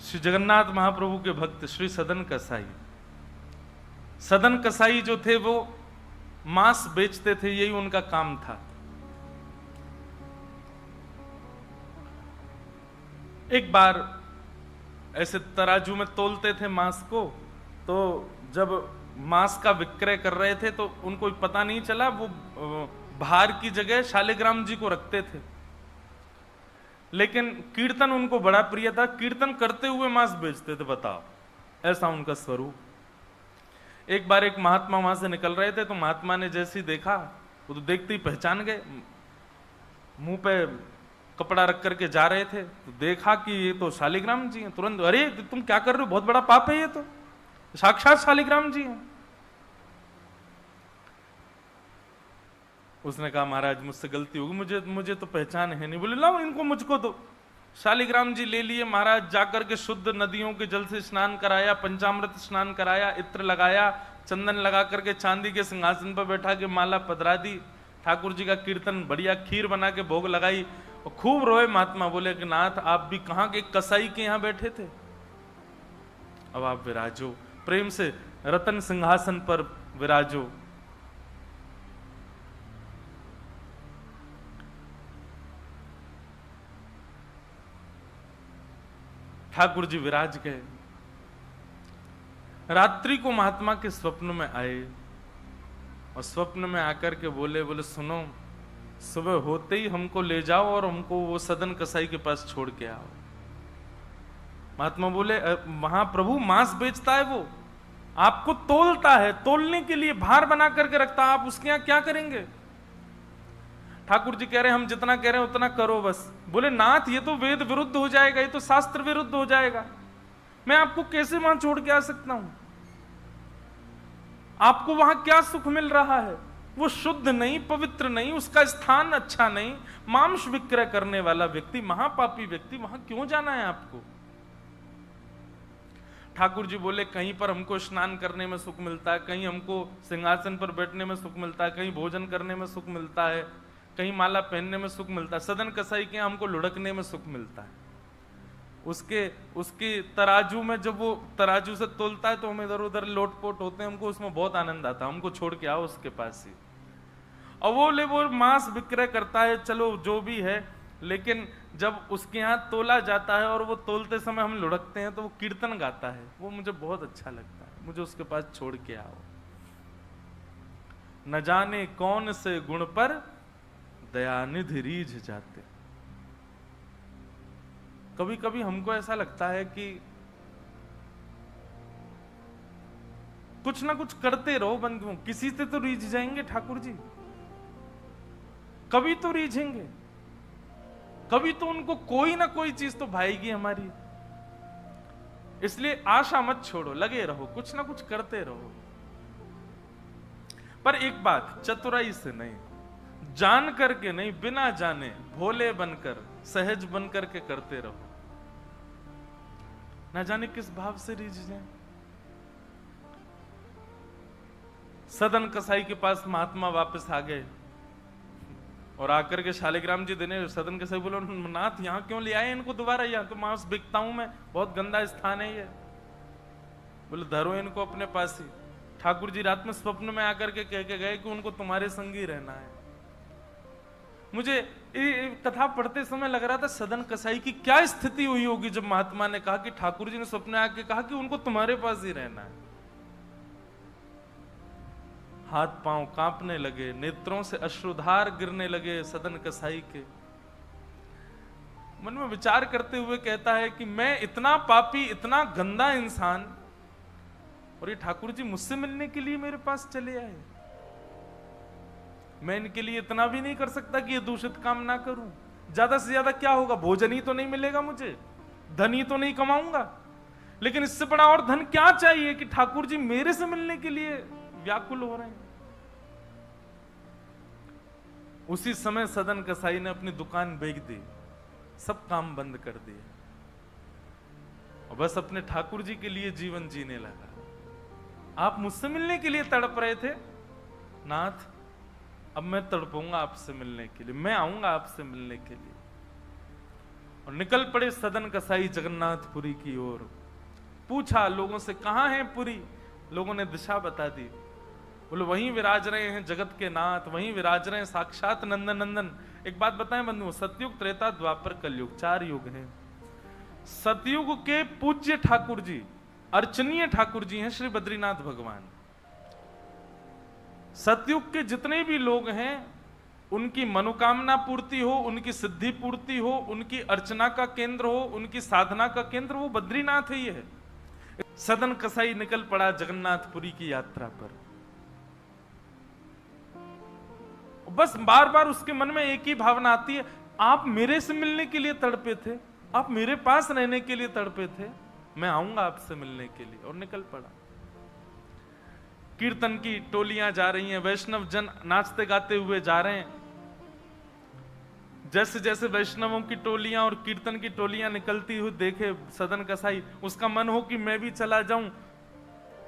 श्री जगन्नाथ महाप्रभु के भक्त श्री सदन कसाई, सदन कसाई जो थे वो मांस बेचते थे, यही उनका काम था। एक बार ऐसे तराजू में तोलते थे मांस को, तो जब मांस का विक्रय कर रहे थे तो उनको पता नहीं चला, वो भार की जगह शालिग्राम जी को रखते थे। लेकिन कीर्तन उनको बड़ा प्रिय था, कीर्तन करते हुए मांस बेचते थे। बताओ, ऐसा उनका स्वरूप। एक बार एक महात्मा वहां से निकल रहे थे, तो महात्मा ने जैसे ही देखा, वो तो देखते ही पहचान गए, मुंह पे कपड़ा रख करके जा रहे थे, तो देखा कि ये तो शालिग्राम जी हैं। तुरंत, अरे तुम क्या कर रहे हो, बहुत बड़ा पाप है ये तो, साक्षात शालिग्राम जी हैं। उसने कहा महाराज मुझसे गलती होगी, मुझे तो पहचान है नहीं। बोले लाओ इनको मुझको दो। शालिग्राम जी ले लिए महाराज, जाकर के शुद्ध नदियों के जल से स्नान कराया, पंचामृत स्नान कराया, इत्र लगाया, चंदन लगा करके चांदी के सिंहासन पर बैठा के माला पधरा दी, ठाकुर जी का कीर्तन, बढ़िया खीर बना के भोग लगाई, और खूब रोए महात्मा। बोले कि नाथ आप भी कहां के कसाई के यहां बैठे थे, अब आप विराजो, प्रेम से रतन सिंहासन पर विराजो। ठाकुर जी विराज गए। रात्रि को महात्मा के स्वप्न में आए, और स्वप्न में आकर के बोले सुनो, सुबह होते ही हमको ले जाओ और हमको वो सदन कसाई के पास छोड़ के आओ। महात्मा बोले वहां प्रभु मांस बेचता है, वो आपको तोलता है, तोलने के लिए भार बना करके रखता है, आप उसके यहां क्या करेंगे। ठाकुर जी कह रहे हम जितना कह रहे हैं उतना करो बस। बोले नाथ ये तो वेद विरुद्ध हो जाएगा, ये तो शास्त्र विरुद्ध हो जाएगा, मैं आपको कैसे वहां छोड़ के आ सकता हूं। आपको वहां क्या सुख मिल रहा है, वो शुद्ध नहीं, पवित्र नहीं, उसका स्थान अच्छा नहीं, मांस विक्रय करने वाला व्यक्ति, महापापी व्यक्ति, वहां क्यों जाना है आपको। ठाकुर जी बोले कहीं पर हमको स्नान करने में सुख मिलता है, कहीं हमको सिंहासन पर बैठने में सुख मिलता है, कहीं भोजन करने में सुख मिलता है, कहीं माला पहनने में सुख मिलता है, सदन कसाई के हमको लुढ़कने में सुख मिलता है। उसके तराजू में जब वो तराजू से तोलता है तो हम इधर उधर लोटपोट होते हैं, हमको उसमें बहुत आनंद आता है, हमको छोड़ के आओ उसके पास ही। और वो मांस विक्रय करता है, चलो जो भी है, लेकिन जब उसके यहाँ तोला जाता है और वो तोलते समय हम लुढ़कते हैं तो वो कीर्तन गाता है, वो मुझे बहुत अच्छा लगता है, मुझे उसके पास छोड़ के आओ। न जाने कौन से गुण पर दयानिधि रीझ जाते। कभी कभी हमको ऐसा लगता है कि कुछ ना कुछ करते रहो बंधुओं, किसी से तो रीझ जाएंगे ठाकुर जी, कभी तो रीझेंगे, कभी तो उनको कोई ना कोई चीज तो भाएगी हमारी। इसलिए आशा मत छोड़ो, लगे रहो, कुछ ना कुछ करते रहो। पर एक बात, चतुराई से नहीं, जान करके नहीं, बिना जाने भोले बनकर, सहज बनकर के करते रहो। ना जाने किस भाव से रीझ जाए। सदन कसाई के पास महात्मा वापस आ गए और आकर के शालिग्राम जी देने, सदन कसाई बोलो नाथ यहां क्यों ले आए इनको दोबारा, यहां तो मांस बिकता हूं मैं, बहुत गंदा स्थान है ये। बोले धरो इनको अपने पास ही। ठाकुर जी रात में स्वप्न में आकर के कह के गए कि उनको तुम्हारे संग ही रहना है। मुझे कथा पढ़ते समय लग रहा था सदन कसाई की क्या स्थिति हुई होगी जब महात्मा ने कहा कि ठाकुर जी ने स्वप्न में आके कहा कि उनको तुम्हारे पास ही रहना है। हाथ पांव कांपने लगे, नेत्रों से अश्रुधार गिरने लगे सदन कसाई के। मन में विचार करते हुए कहता है कि मैं इतना पापी, इतना गंदा इंसान, और ये ठाकुर जी मुझसे मिलने के लिए मेरे पास चले आए। मैं इनके लिए इतना भी नहीं कर सकता कि ये दूषित काम ना करूं। ज्यादा से ज्यादा क्या होगा, भोजन ही तो नहीं मिलेगा मुझे, धन ही तो नहीं कमाऊंगा, लेकिन इससे बड़ा और धन क्या चाहिए कि ठाकुर जी मेरे से मिलने के लिए व्याकुल हो रहे हैं। उसी समय सदन कसाई ने अपनी दुकान बेच दी, सब काम बंद कर दिए और बस अपने ठाकुर जी के लिए जीवन जीने लगा। आप मुझसे मिलने के लिए तड़प रहे थे नाथ, अब मैं तड़पूंगा आपसे मिलने के लिए, मैं आऊंगा आपसे मिलने के लिए। और निकल पड़े सदन कसाई जगन्नाथपुरी की ओर। पूछा लोगों से, कहां है पुरी? लोगों ने दिशा बता दी। बोले वहीं विराज रहे हैं जगत के नाथ, वहीं विराज रहे हैं साक्षात नंदन नंदन। एक बात बताएं बंधुओं, सतयुग, त्रेता, द्वापर, कलयुग, 4 युग हैं। सतयुग के पूज्य ठाकुर जी, अर्चनीय ठाकुर जी हैं श्री बद्रीनाथ भगवान। सतयुग के जितने भी लोग हैं उनकी मनोकामना पूर्ति हो, उनकी सिद्धि पूर्ति हो, उनकी अर्चना का केंद्र हो, उनकी साधना का केंद्र वो बद्रीनाथ ही है। सदन कसाई निकल पड़ा जगन्नाथपुरी की यात्रा पर। बस बार बार उसके मन में एक ही भावना आती है, आप मेरे से मिलने के लिए तड़पे थे, आप मेरे पास रहने के लिए तड़पे थे, मैं आऊंगा आपसे मिलने के लिए। और निकल पड़ा। कीर्तन की टोलियां जा रही हैं, वैष्णव जन नाचते गाते हुए जा रहे हैं। जैसे जैसे वैष्णवों की टोलियां और कीर्तन की टोलियां निकलती हुई देखे सदन कसाई, उसका मन हो कि मैं भी चला जाऊं।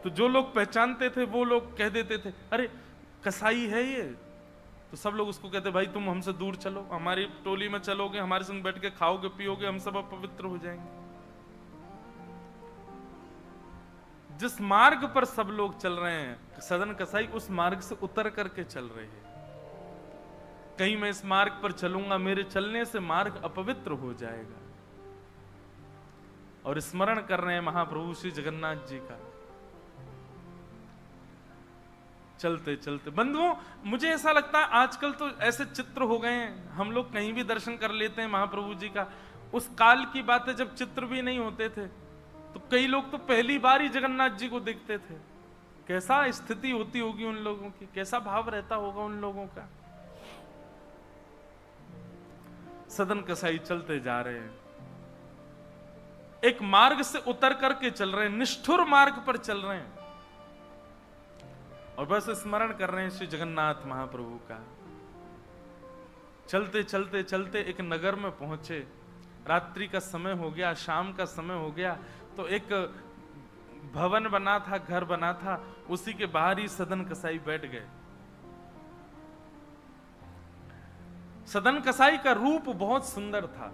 तो जो लोग पहचानते थे वो लोग कह देते थे, अरे कसाई है ये। तो सब लोग उसको कहते, भाई तुम हमसे दूर चलो, हमारी टोली में चलोगे, हमारे संग बैठ के खाओगे पियोगे, हम सब अपवित्र हो जाएंगे। जिस मार्ग पर सब लोग चल रहे हैं सदन कसाई उस मार्ग से उतर करके चल रहे हैं। कहीं मैं इस मार्ग पर चलूंगा, मेरे चलने से मार्ग अपवित्र हो जाएगा। और स्मरण कर रहे हैं महाप्रभु श्री जगन्नाथ जी का। चलते चलते बंधुओं, मुझे ऐसा लगता है आजकल तो ऐसे चित्र हो गए हैं, हम लोग कहीं भी दर्शन कर लेते हैं महाप्रभु जी का। उस काल की बात है जब चित्र भी नहीं होते थे, तो कई लोग तो पहली बार ही जगन्नाथ जी को देखते थे। कैसा स्थिति होती होगी उन लोगों की, कैसा भाव रहता होगा उन लोगों का। सदन कसाई चलते जा रहे हैं, एक मार्ग से उतर करके चल रहे हैं, निष्ठुर मार्ग पर चल रहे हैं और बस स्मरण कर रहे हैं श्री जगन्नाथ महाप्रभु का। चलते चलते चलते एक नगर में पहुंचे। रात्रि का समय हो गया, शाम का समय हो गया। तो एक भवन बना था, घर बना था, उसी के बाहर ही सदन कसाई बैठ गए। सदन कसाई का रूप बहुत सुंदर था।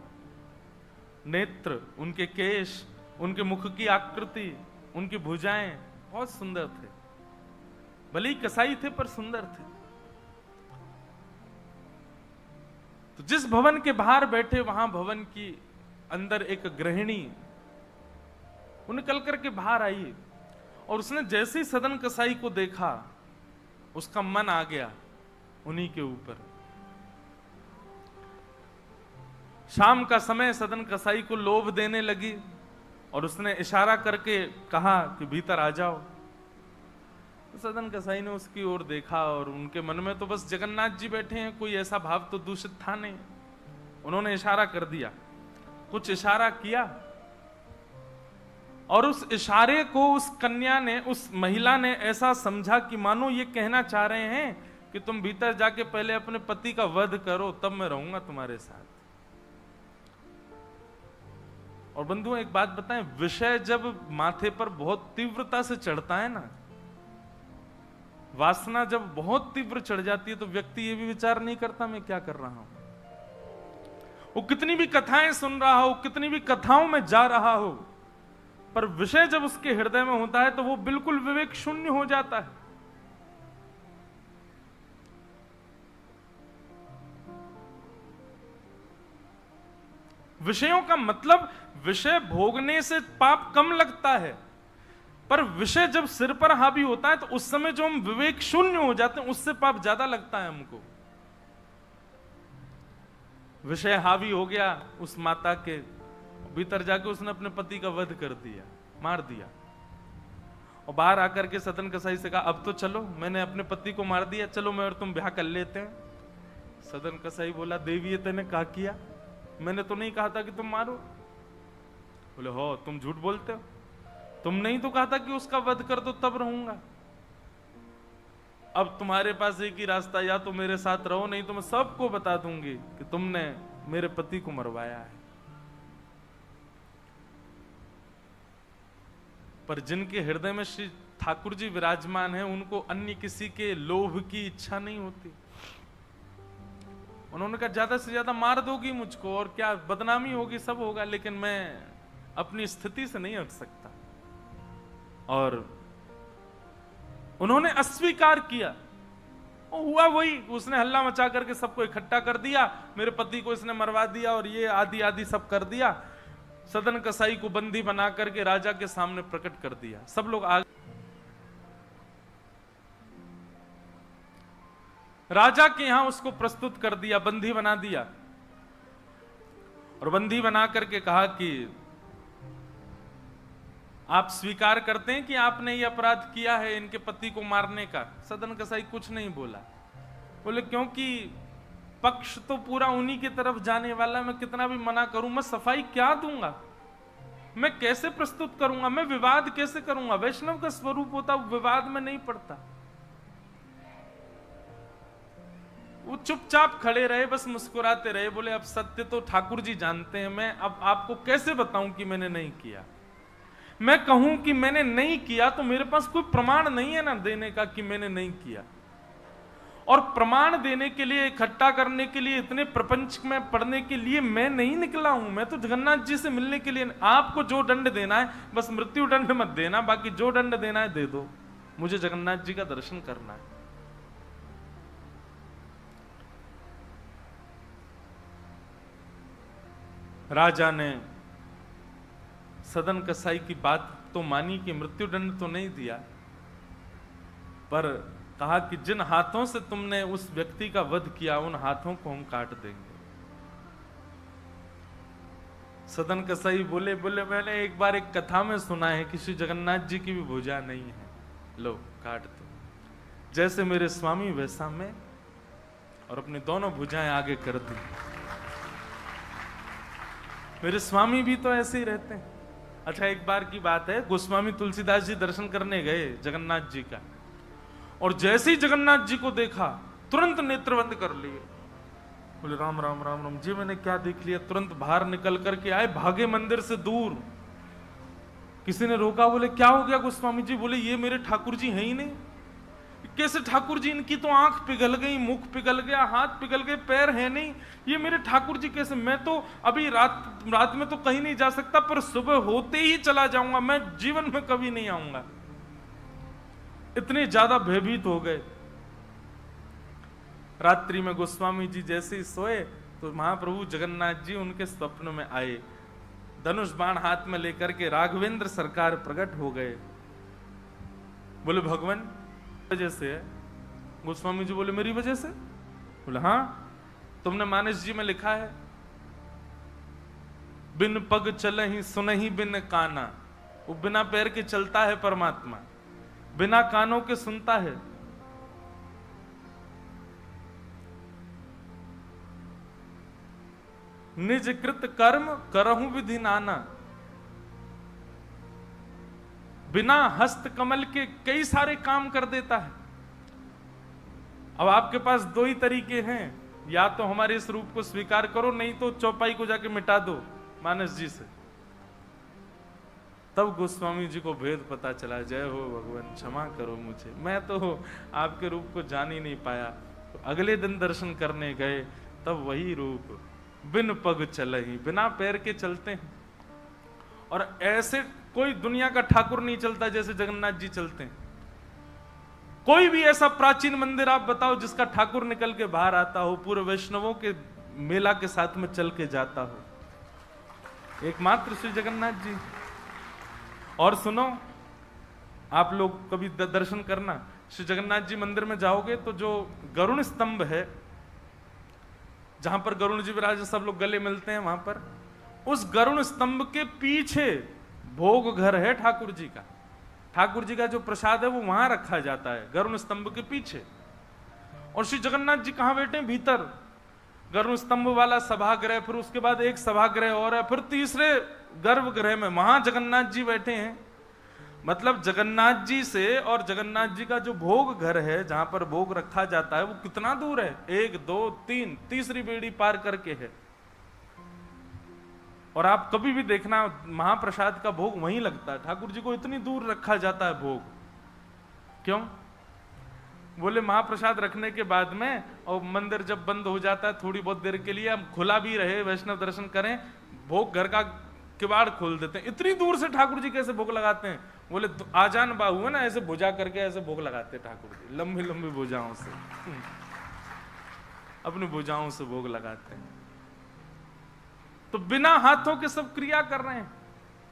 नेत्र, उनके केश, उनके मुख की आकृति, उनकी भुजाएं बहुत सुंदर थे। भले ही कसाई थे पर सुंदर थे। तो जिस भवन के बाहर बैठे वहां भवन की अंदर एक गृहिणी वो निकल करके बाहर आई और उसने जैसे ही सदन कसाई को देखा उसका मन आ गया उन्हीं के ऊपर। शाम का समय, सदन कसाई को लोभ देने लगी और उसने इशारा करके कहा कि भीतर आ जाओ। तो सदन कसाई ने उसकी ओर देखा और उनके मन में तो बस जगन्नाथ जी बैठे हैं, कोई ऐसा भाव तो दूषित था नहीं। उन्होंने इशारा कर दिया, कुछ इशारा किया और उस इशारे को उस कन्या ने, उस महिला ने ऐसा समझा कि मानो ये कहना चाह रहे हैं कि तुम भीतर जाके पहले अपने पति का वध करो, तब मैं रहूंगा तुम्हारे साथ। और बंधुओं एक बात बताएं, विषय जब माथे पर बहुत तीव्रता से चढ़ता है ना, वासना जब बहुत तीव्र चढ़ जाती है, तो व्यक्ति ये भी विचार नहीं करता मैं क्या कर रहा हूं। वो कितनी भी कथाएं सुन रहा हो, कितनी भी कथाओं में जा रहा हो, पर विषय जब उसके हृदय में होता है तो वो बिल्कुल विवेक शून्य हो जाता है। विषयों का मतलब, विषय भोगने से पाप कम लगता है, पर विषय जब सिर पर हावी होता है तो उस समय जो हम विवेक शून्य हो जाते हैं उससे पाप ज्यादा लगता है हमको। विषय हावी हो गया उस माता के, भीतर जाके उसने अपने पति का वध कर दिया, मार दिया। और बाहर आकर के सदन कसाई से कहा, अब तो चलो, मैंने अपने पति को मार दिया, चलो मैं और तुम ब्याह कर लेते हैं। सदन कसाई बोला, देवी ये तेने क्या किया? मैंने तो नहीं कहा था कि तुम मारो। बोले, हो तुम झूठ बोलते हो, तुमने ही तो कहा था कि उसका वध कर दो तब रहूंगा। अब तुम्हारे पास एक ही रास्ता, या तो मेरे साथ रहो, नहीं तो मैं सबको बता दूंगी कि तुमने मेरे पति को मरवाया है। पर जिनके हृदय में श्री ठाकुर जी विराजमान हैं, उनको अन्य किसी के लोभ की इच्छा नहीं होती। उन्होंने कहा ज्यादा से ज्यादा मार दोगी मुझको और क्या बदनामी होगी, सब होगा, लेकिन मैं अपनी स्थिति से नहीं हट सकता। और उन्होंने अस्वीकार किया। और हुआ वही, उसने हल्ला मचा करके सबको इकट्ठा कर दिया, मेरे पति को इसने मरवा दिया और ये आदि आदि सब कर दिया। सदन कसाई को बंदी बना करके राजा के सामने प्रकट कर दिया। सब लोग आ राजा के यहां उसको प्रस्तुत कर दिया, बंदी बना दिया। और बंदी बना करके कहा कि आप स्वीकार करते हैं कि आपने ये अपराध किया है इनके पति को मारने का? सदन कसाई कुछ नहीं बोला। बोले क्योंकि पक्ष तो पूरा उन्हीं की तरफ जाने वाला, मैं कितना भी मना करूं, मैं सफाई क्या दूंगा, मैं कैसे प्रस्तुत करूंगा, मैं विवाद कैसे करूंगा? वैष्णव का स्वरूप होता विवाद में नहीं पड़ता। वो चुपचाप खड़े रहे, बस मुस्कुराते रहे। बोले अब सत्य तो ठाकुर जी जानते हैं, मैं अब आपको कैसे बताऊं कि मैंने नहीं किया। मैं कहूं कि मैंने नहीं किया तो मेरे पास कोई प्रमाण नहीं है ना देने का कि मैंने नहीं किया। और प्रमाण देने के लिए, इकट्ठा करने के लिए, इतने प्रपंच में पढ़ने के लिए मैं नहीं निकला हूं। मैं तो जगन्नाथ जी से मिलने के लिए, आपको जो दंड देना है बस मृत्यु दंड मत देना, बाकी जो दंड देना है दे दो, मुझे जगन्नाथ जी का दर्शन करना है। राजा ने सदन कसाई की बात तो मानी कि मृत्यु दंड तो नहीं दिया, पर कहा कि जिन हाथों से तुमने उस व्यक्ति का वध किया उन हाथों को हम काट देंगे। सदन कसाई बोले मैंने एक बार एक कथा में सुना है कि श्री जगन्नाथ जी की भी भुजा नहीं है, लो काट दो। जैसे मेरे स्वामी वैसा मैं, और अपनी दोनों भुजाएं आगे कर दी। मेरे स्वामी भी तो ऐसे ही रहते हैं। अच्छा, एक बार की बात है, गोस्वामी तुलसीदास जी दर्शन करने गए जगन्नाथ जी का, और जैसे ही जगन्नाथ जी को देखा तुरंत नेत्र बंद कर लिए। बोले राम राम राम राम जी, मैंने क्या देख लिया? तुरंत बाहर निकल करके आए, भागे मंदिर से दूर। किसी ने रोका, बोले क्या हो गया गोस्वामी जी? बोले ये मेरे ठाकुर जी हैं ही नहीं। कैसे ठाकुर जी? इनकी तो आंख पिघल गई, मुख पिघल गया, हाथ पिघल गए, पैर है नहीं, ये मेरे ठाकुर जी कैसे? मैं तो अभी रात में तो कहीं नहीं जा सकता, पर सुबह होते ही चला जाऊंगा, मैं जीवन में कभी नहीं आऊंगा। इतने ज्यादा भयभीत हो गए। रात्रि में गोस्वामी जी जैसे ही सोए तो महाप्रभु जगन्नाथ जी उनके स्वप्न में आए, धनुष बाण हाथ में लेकर के राघवेंद्र सरकार प्रकट हो गए। बोले भगवान वजह से है? गोस्वामी जी बोले मेरी वजह से? बोले हाँ, तुमने मानस जी में लिखा है, बिन पग चलहि सुनहि बिन काना। वो बिना पैर के चलता है परमात्मा, बिना कानों के सुनता है। निज कृत कर्म करहु विधि नाना। बिना हस्त कमल के कई सारे काम कर देता है। अब आपके पास दो ही तरीके हैं, या तो हमारे इस रूप को स्वीकार करो, नहीं तो चौपाई को जाके मिटा दो मानस जी से। तब गोस्वामी जी को भेद पता चला। जय हो भगवान, क्षमा करो मुझे, मैं तो आपके रूप को जान ही नहीं पाया। तो अगले दिन दर्शन करने गए, तब वही रूप, बिन पग चलहि, बिना पैर के चलते हैं। और ऐसे कोई दुनिया का ठाकुर नहीं चलता जैसे जगन्नाथ जी चलते हैं। कोई भी ऐसा प्राचीन मंदिर आप बताओ जिसका ठाकुर निकल के बाहर आता हो, पूरे वैष्णवों के मेला के साथ में चल के जाता हो, एकमात्र श्री जगन्नाथ जी। और सुनो, आप लोग कभी दर्शन करना, श्री जगन्नाथ जी मंदिर में जाओगे तो जो गरुण स्तंभ है, जहां पर गरुण जी विराज, सब लोग गले मिलते हैं, वहां पर उस गरुण स्तंभ के पीछे भोग घर है ठाकुर जी का। ठाकुर जी का जो प्रसाद है वो वहां रखा जाता है, गरुण स्तंभ के पीछे। और श्री जगन्नाथ जी कहां बैठे? भीतर गरुण स्तंभ वाला सभागृह, फिर उसके बाद एक सभागृह और है, फिर तीसरे गर्भगृह में वहां जगन्नाथ जी बैठे हैं। मतलब जगन्नाथ जी से और जगन्नाथ जी का जो भोग घर है, जहां पर भोग रखा जाता है, वो कितना दूर है? 1 2 3 तीसरी बेड़ी पार करके है। और आप कभी भी देखना, महाप्रसाद का भोग वहीं लगता है। ठाकुर जी को इतनी दूर रखा जाता है भोग, क्यों? बोले महाप्रसाद रखने के बाद में और मंदिर जब बंद हो जाता है थोड़ी बहुत देर के लिए, हम खुला भी रहे वैष्णव दर्शन करें, भोग घर का किवाड़ खोल देते हैं। इतनी दूर से ठाकुर जी कैसे भोग लगाते हैं? बोले आजान बाहु है ना, ऐसे भुजा करके ऐसे भोग लगाते हैं ठाकुर जी, लंबी लंबी भुजाओं से अपनी भुजाओं से भोग लगाते हैं। तो बिना हाथों के सब क्रिया कर रहे हैं,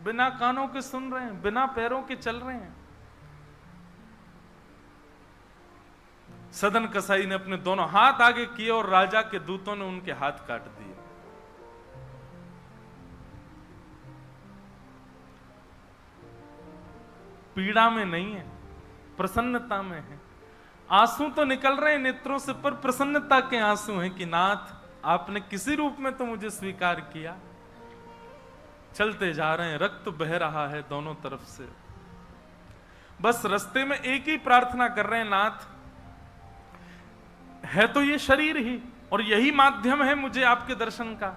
बिना कानों के सुन रहे हैं, बिना पैरों के चल रहे हैं। सदन कसाई ने अपने दोनों हाथ आगे किए और राजा के दूतों ने उनके हाथ काट दिए। पीड़ा में नहीं है, प्रसन्नता में है। आंसू तो निकल रहे हैं नेत्रों से, पर प्रसन्नता के आंसू हैं कि नाथ आपने किसी रूप में तो मुझे स्वीकार किया। चलते जा रहे हैं, रक्त बह रहा है दोनों तरफ से। बस रास्ते में एक ही प्रार्थना कर रहे हैं, नाथ है तो ये शरीर ही, और यही माध्यम है मुझे आपके दर्शन का।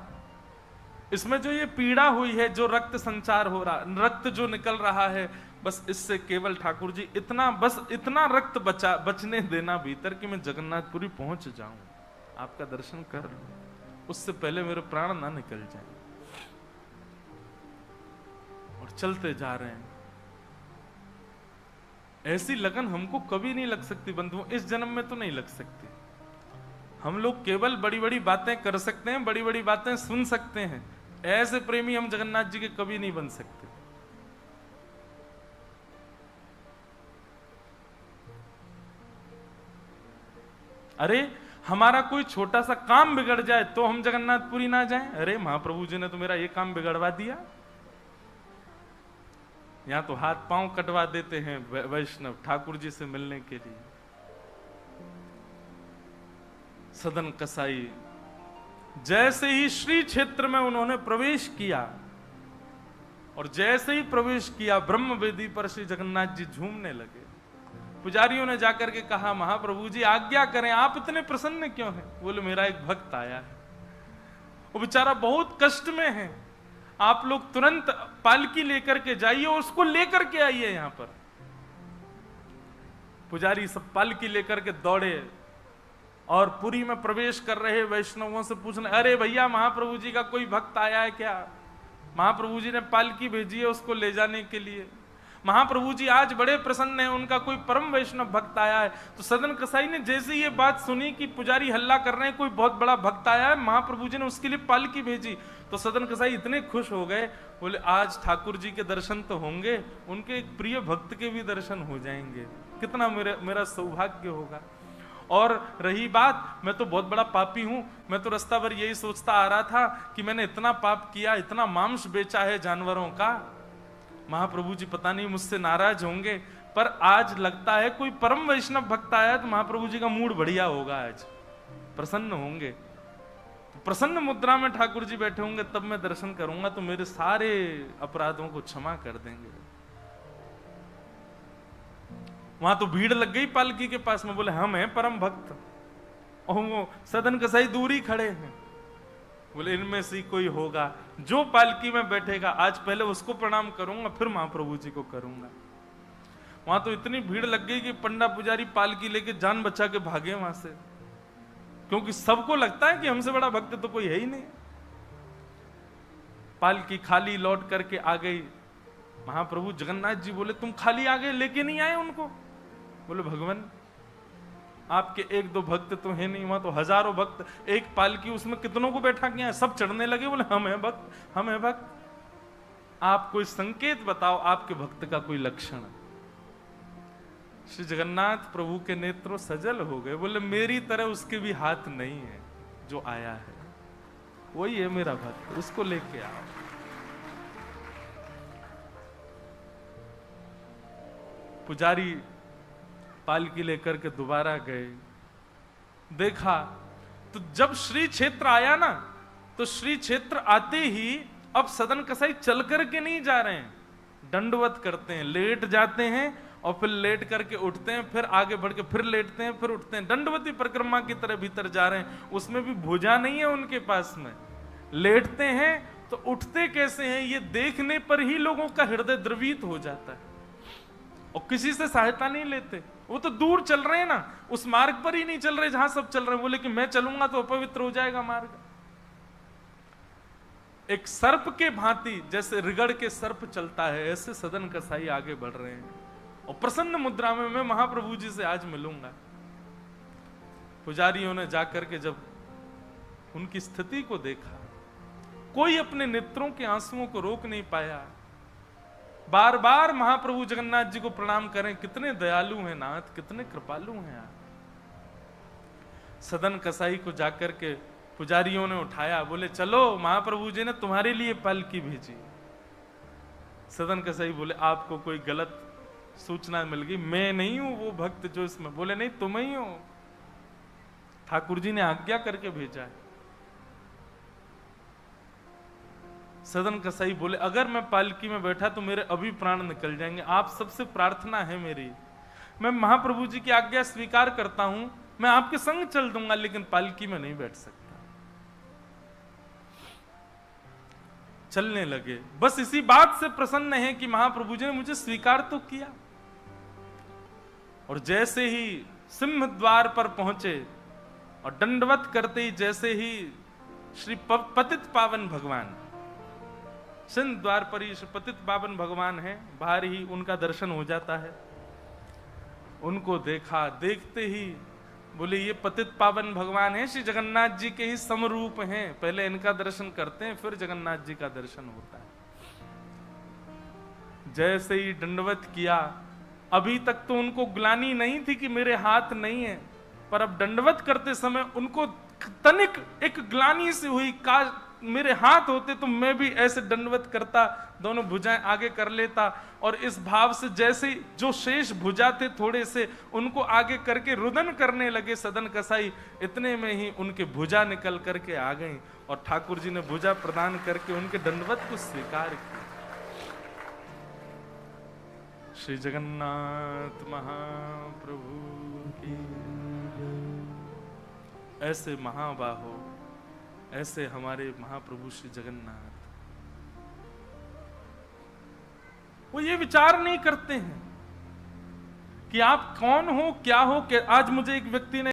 इसमें जो ये पीड़ा हुई है, जो रक्त संचार हो रहा, रक्त जो निकल रहा है, बस इससे केवल ठाकुर जी इतना, बस इतना रक्त बचने देना भीतर कि मैं जगन्नाथपुरी पहुंच जाऊं, आपका दर्शन कर लूं, उससे पहले मेरे प्राण ना निकल जाए। और चलते जा रहे हैं। ऐसी लगन हमको कभी नहीं लग सकती बंधुओं, इस जन्म में तो नहीं लग सकती। हम लोग केवल बड़ी बड़ी बातें कर सकते हैं, बड़ी बड़ी बातें सुन सकते हैं, ऐसे प्रेमी हम जगन्नाथ जी के कभी नहीं बन सकते। अरे हमारा कोई छोटा सा काम बिगड़ जाए तो हम जगन्नाथपुरी ना जाएं? अरे महाप्रभु जी ने तो मेरा ये काम बिगड़वा दिया। यहां तो हाथ पांव कटवा देते हैं वैष्णव ठाकुर जी से मिलने के लिए। सदन कसाई जैसे ही श्री क्षेत्र में उन्होंने प्रवेश किया, और जैसे ही प्रवेश किया ब्रह्म वेदी पर श्री जगन्नाथ जी झूमने लगे। पुजारियों ने जाकर के कहा, महाप्रभु जी आज्ञा करें, आप इतने प्रसन्न क्यों हैं? बोले मेरा एक भक्त आया है, वो बेचारा बहुत कष्ट में है, आप लोग तुरंत पालकी लेकर के जाइए और उसको लेकर के आइए यहां पर। पुजारी सब पालकी लेकर के दौड़े और पुरी में प्रवेश कर रहे वैष्णवों से पूछने, अरे भैया महाप्रभु जी का कोई भक्त आया है क्या? महाप्रभु जी ने पालकी भेजी है उसको ले जाने के लिए। महाप्रभु जी आज बड़े प्रसन्न हैं, उनका कोई परम वैष्णव भक्त आया है। तो सदन कसाई ने जैसे ये बात सुनी कि पुजारी हल्ला कर रहे हैं, कोई बहुत बड़ा भक्त आया है, महाप्रभु जी ने उसके लिए पालकी भेजी, तो सदन कसाई इतने खुश हो गए, बोले आज ठाकुर जी के दर्शन तो होंगे, उनके एक प्रिय भक्त के भी दर्शन हो जाएंगे, कितना मेरा सौभाग्य होगा। और रही बात, मैं तो बहुत बड़ा पापी हूं, मैं तो रास्ता भर यही सोचता आ रहा था कि मैंने इतना पाप किया, इतना मांस बेचा है जानवरों का, महाप्रभु जी पता नहीं मुझसे नाराज होंगे, पर आज लगता है कोई परम वैष्णव भक्त आया तो महाप्रभु जी का मूड बढ़िया होगा, आज प्रसन्न होंगे। तो प्रसन्न मुद्रा में ठाकुर जी बैठे होंगे, तब मैं दर्शन करूंगा तो मेरे सारे अपराधों को क्षमा कर देंगे। वहां तो भीड़ लग गई पालकी के पास में, बोले हम हैं परम भक्त, और वो सदन कसाई दूरी खड़े हैं, बोले इनमें से कोई होगा जो पालकी में बैठेगा, आज पहले उसको प्रणाम करूंगा फिर महाप्रभु जी को करूंगा। वहां तो इतनी भीड़ लग गई कि पंडा पुजारी पालकी लेके जान बचा के भागे वहां से, क्योंकि सबको लगता है कि हमसे बड़ा भक्त तो कोई है ही नहीं। पालकी खाली लौट करके आ गई। महाप्रभु जगन्नाथ जी बोले तुम खाली आ गए, लेके नहीं आए उनको? बोले भगवान आपके एक दो भक्त तो है नहीं, वहां तो हजारों भक्त, एक पालकी उसमें कितनों को बैठा किया है, सब चढ़ने लगे। बोले हम हैं भक्त, हम हैं भक्त। आप कोई संकेत बताओ, आपके भक्त का कोई लक्षण। श्री जगन्नाथ प्रभु के नेत्रों सजल हो गए, बोले मेरी तरह उसके भी हाथ नहीं है, जो आया है वही है मेरा भक्त, उसको लेके आओ। पुजारी पालकी लेकर के दोबारा गए, देखा तो जब श्री क्षेत्र आया ना, तो श्री क्षेत्र आते ही अब सदन कसाई चल करके नहीं जा रहे हैं, दंडवत करते हैं, लेट जाते हैं और फिर लेट करके उठते हैं, फिर आगे बढ़ के फिर लेटते हैं, फिर उठते हैं, दंडवती परिक्रमा की तरह भीतर जा रहे हैं। उसमें भी भुजा नहीं है उनके पास में, लेटते हैं तो उठते कैसे हैं, ये देखने पर ही लोगों का हृदय द्रवित हो जाता है। और किसी से सहायता नहीं लेते। वो तो दूर चल रहे हैं ना, उस मार्ग पर ही नहीं चल रहे जहां सब चल रहे हैं। बोले कि मैं चलूंगा तो अपवित्र हो जाएगा मार्ग। एक सर्प के भांति जैसे रिगड़ के सर्प चलता है, ऐसे सदन कसाई आगे बढ़ रहे हैं। और प्रसन्न मुद्रा में मैं महाप्रभु जी से आज मिलूंगा। पुजारियों ने जाकर के जब उनकी स्थिति को देखा, कोई अपने नेत्रों के आंसुओं को रोक नहीं पाया। बार बार महाप्रभु जगन्नाथ जी को प्रणाम करें, कितने दयालु हैं नाथ, कितने कृपालु हैं आप। सदन कसाई को जाकर के पुजारियों ने उठाया, बोले चलो महाप्रभु जी ने तुम्हारे लिए पालकी भेजी। सदन कसाई बोले आपको कोई गलत सूचना मिल गई, मैं नहीं हूं वो भक्त जो इसमें। बोले नहीं तुम ही हो, ठाकुर जी ने आज्ञा करके भेजा है। सदन कसाई बोले अगर मैं पालकी में बैठा तो मेरे अभी प्राण निकल जाएंगे, आप सबसे प्रार्थना है मेरी, मैं महाप्रभु जी की आज्ञा स्वीकार करता हूं, मैं आपके संग चल दूंगा, लेकिन पालकी में नहीं बैठ सकता। चलने लगे, बस इसी बात से प्रसन्न है कि महाप्रभु जी ने मुझे स्वीकार तो किया। और जैसे ही सिंह द्वार पर पहुंचे और दंडवत करते ही जैसे ही श्री पतित पावन भगवान, सिंह द्वार पर ही श्री पतित पावन भगवान है, बाहर ही उनका दर्शन हो जाता है। उनको देखा, देखते ही बोले ये पतित पावन भगवान है, श्री जगन्नाथ जी के ही समरूप हैं, पहले इनका दर्शन करते हैं फिर जगन्नाथ जी का दर्शन होता है। जैसे ही दंडवत किया, अभी तक तो उनको ग्लानि नहीं थी कि मेरे हाथ नहीं है, पर अब दंडवत करते समय उनको तनिक एक ग्लानि से हुई, काश मेरे हाथ होते तो मैं भी ऐसे दंडवत करता, दोनों भुजाएं आगे कर लेता। और इस भाव से जैसे जो शेष भुजा थे थोड़े से, उनको आगे करके रुदन करने लगे सदन कसाई। इतने में ही उनके भुजा निकल करके आ गई और ठाकुर जी ने भुजा प्रदान करके उनके दंडवत को स्वीकार किया। श्री जगन्नाथ महाप्रभु की। ऐसे महाबाहो, ऐसे हमारे महाप्रभु श्री जगन्नाथ, वो ये विचार नहीं करते हैं कि आप कौन हो क्या हो। कि आज मुझे एक व्यक्ति ने